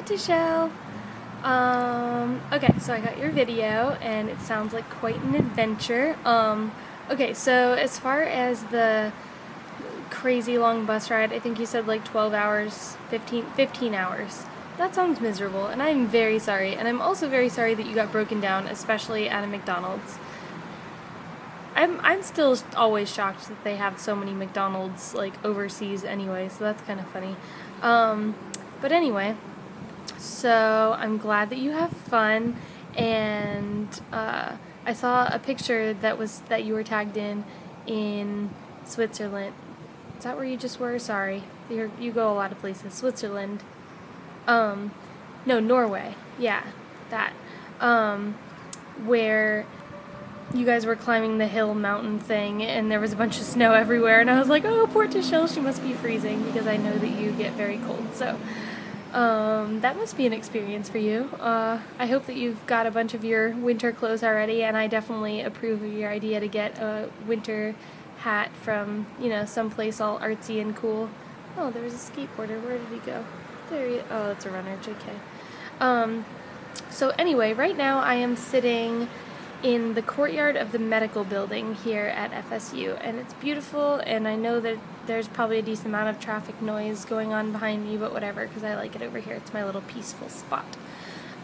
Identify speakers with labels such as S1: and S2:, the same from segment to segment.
S1: Tachelle. Okay, so I got your video, and it sounds like quite an adventure. Okay, so as far as the crazy long bus ride, I think you said like 12 hours, 15 hours. That sounds miserable, and I'm very sorry. And I'm also very sorry that you got broken down, especially at a McDonald's. I'm still always shocked that they have so many McDonald's like overseas anyway, so that's kind of funny. But anyway, so I'm glad that you have fun, and I saw a picture that you were tagged in Switzerland. Is that where you just were? Sorry, you go a lot of places. Switzerland. No, Norway. Yeah, that. Where you guys were climbing the hill mountain thing, and there was a bunch of snow everywhere, and I was like, oh, poor Tachelle, she must be freezing, because I know that you get very cold, so that must be an experience for you. I hope that you've got a bunch of your winter clothes already, and I definitely approve of your idea to get a winter hat from, someplace all artsy and cool. Oh, there was a skateboarder. Where did he go? Oh, it's a runner, JK. So anyway, right now I am sitting in the courtyard of the medical building here at FSU, and it's beautiful, and I know that there's probably a decent amount of traffic noise going on behind me, but whatever, because I like it over here. It's my little peaceful spot.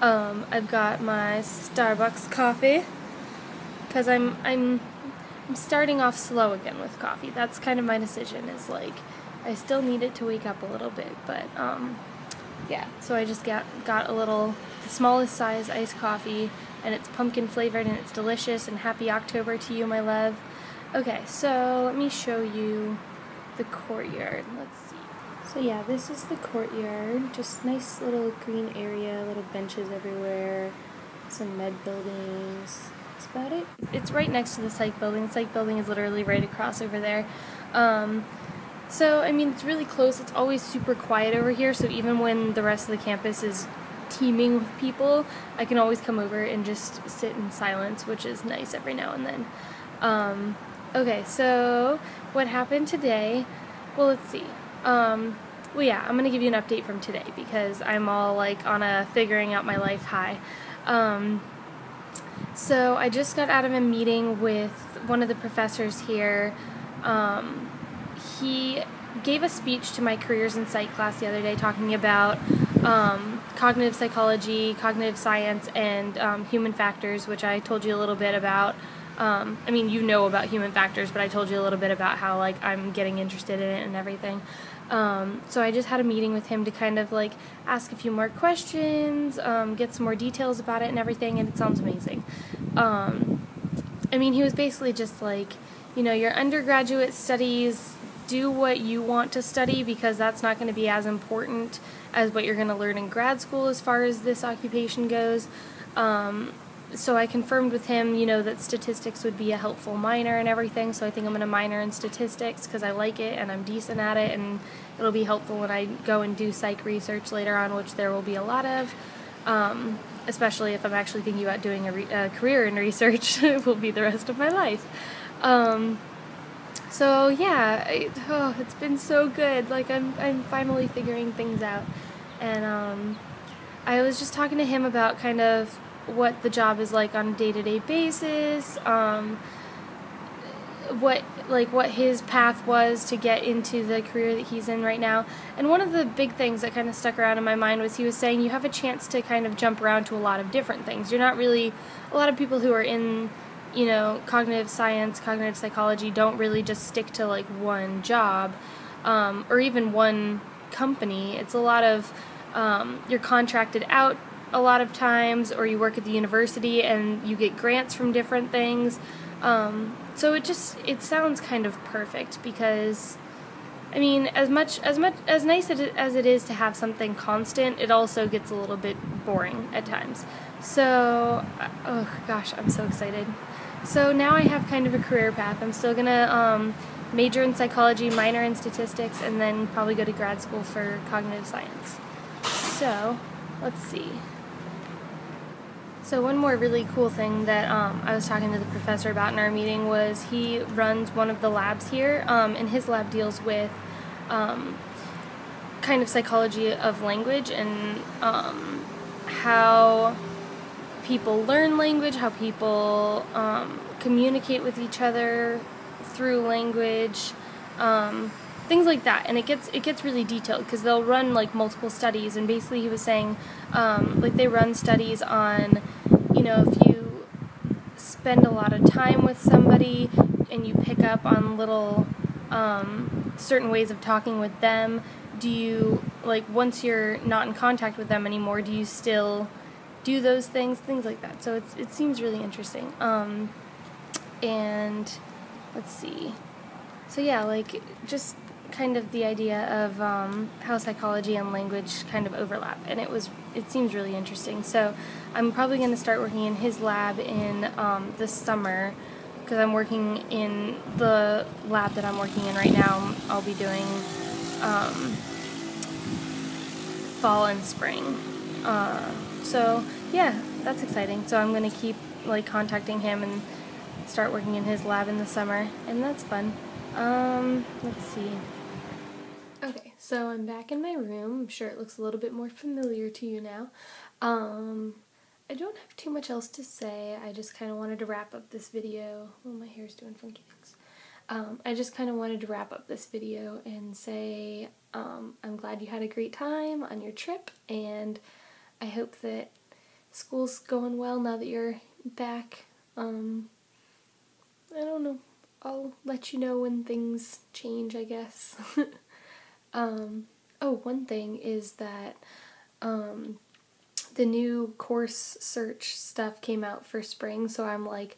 S1: I've got my Starbucks coffee, because I'm starting off slow again with coffee. That's kind of my decision, is like, I still need it to wake up a little bit, but yeah, so I just got the smallest size iced coffee, and it's pumpkin flavored, and it's delicious, and happy October to you, my love. Okay, so let me show you the courtyard. Let's see. So yeah, this is the courtyard. Just nice little green area, little benches everywhere, some med buildings. That's about it. It's right next to the psych building. The psych building is literally right across over there. So, I mean, it's really close. It's always super quiet over here, so even when the rest of the campus is teeming with people, I can always come over and just sit in silence, which is nice every now and then. Okay, so what happened today? Well, let's see. Well, yeah, I'm going to give you an update from today, because I'm all, like, on a figuring out my life high. So I just got out of a meeting with one of the professors here. He gave a speech to my careers in psych class the other day talking about cognitive psychology, cognitive science, and human factors, which I told you a little bit about. I mean, you know about human factors, but I told you a little bit about how, like, I'm getting interested in it and everything. So I just had a meeting with him to kind of, like, ask a few more questions, get some more details about it and everything, and it sounds amazing. I mean, he was basically just like, your undergraduate studies, do what you want to study, because that's not going to be as important as what you're going to learn in grad school as far as this occupation goes. So I confirmed with him, that statistics would be a helpful minor and everything, so I think I'm going to minor in statistics because I like it and I'm decent at it, and it'll be helpful when I go and do psych research later on, which there will be a lot of, especially if I'm actually thinking about doing a career in research. It will be the rest of my life. So yeah, it's been so good. Like, I'm finally figuring things out, and I was just talking to him about kind of what the job is like on a day-to-day basis, what his path was to get into the career that he's in right now. And one of the big things that kind of stuck around in my mind was he was saying you have a chance to kind of jump around to a lot of different things. You're not really, a lot of people who are in cognitive science, cognitive psychology don't really just stick to like one job, or even one company. It's a lot of, you're contracted out a lot of times, or you work at the university and you get grants from different things. So it sounds kind of perfect, because, I mean, as nice as it is to have something constant, it also gets a little bit boring at times. So, oh gosh, I'm so excited. So now I have kind of a career path. I'm still gonna major in psychology, minor in statistics, and then probably go to grad school for cognitive science. So, let's see. So one more really cool thing that I was talking to the professor about in our meeting was he runs one of the labs here, and his lab deals with kind of psychology of language and how people learn language, how people communicate with each other through language, things like that. And it gets really detailed because they'll run like multiple studies. And basically, he was saying like they run studies on, you know, if you spend a lot of time with somebody and you pick up on little certain ways of talking with them, do you, like, once you're not in contact with them anymore, do you still do those things like that. So it seems really interesting. And let's see. So yeah, like, just kind of the idea of how psychology and language kind of overlap, and it seems really interesting. So I'm probably going to start working in his lab in this summer, because I'm working in the lab that I'm working in right now. I'll be doing fall and spring. So yeah, that's exciting. So I'm going to keep like contacting him and start working in his lab in the summer, and that's fun. Let's see. Okay, so I'm back in my room. I'm sure it looks a little bit more familiar to you now. I don't have too much else to say. I just kind of wanted to wrap up this video. Oh, my hair's doing funky things. I just kind of wanted to wrap up this video and say I'm glad you had a great time on your trip, and I hope that school's going well now that you're back. I don't know. I'll let you know when things change, I guess. Oh, one thing is that the new course search stuff came out for spring, so I'm like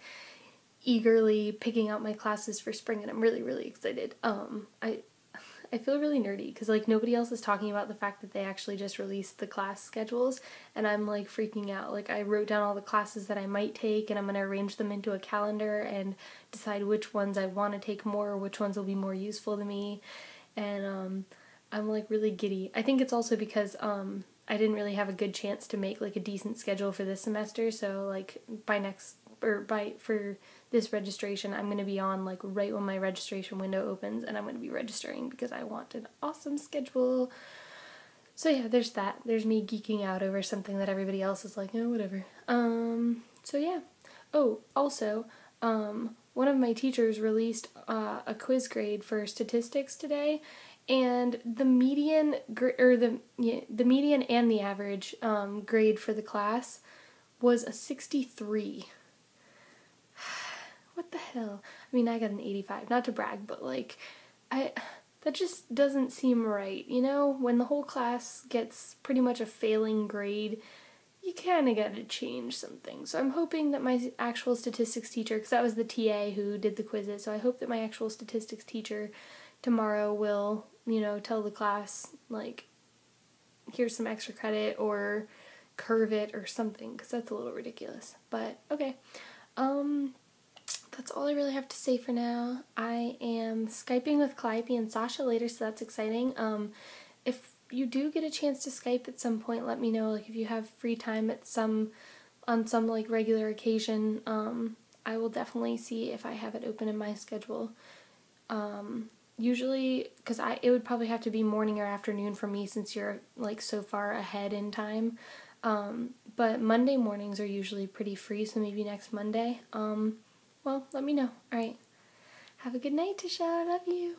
S1: eagerly picking out my classes for spring, and I'm really, really excited. I feel really nerdy because like nobody else is talking about the fact that they actually just released the class schedules, and I'm like freaking out. Like, I wrote down all the classes that I might take, and I'm going to arrange them into a calendar and decide which ones I want to take more, or which ones will be more useful to me, and I'm like really giddy. I think it's also because I didn't really have a good chance to make like a decent schedule for this semester, so like for this registration, I'm going to be on like right when my registration window opens, and I'm going to be registering because I want an awesome schedule. So yeah, there's that. There's me geeking out over something that everybody else is like, oh, whatever. So yeah. Oh, also, one of my teachers released a quiz grade for statistics today, and the median the median and the average grade for the class was a 63. What the hell? I mean, I got an 85, not to brag, but like, that just doesn't seem right, you know? When the whole class gets pretty much a failing grade, you kind of gotta change something. So I'm hoping that my actual statistics teacher, because that was the TA who did the quizzes, so I hope that my actual statistics teacher tomorrow will, you know, tell the class, like, here's some extra credit, or curve it, or something, because that's a little ridiculous. But, okay. That's all I really have to say for now. I am Skyping with Calliope and Sasha later, so that's exciting. If you do get a chance to Skype at some point, let me know. Like, if you have free time on some like regular occasion, I will definitely see if I have it open in my schedule. Usually, because it would probably have to be morning or afternoon for me since you're like so far ahead in time. But Monday mornings are usually pretty free, so maybe next Monday. Well, let me know. Alright. Have a good night, Tachelle. I love you.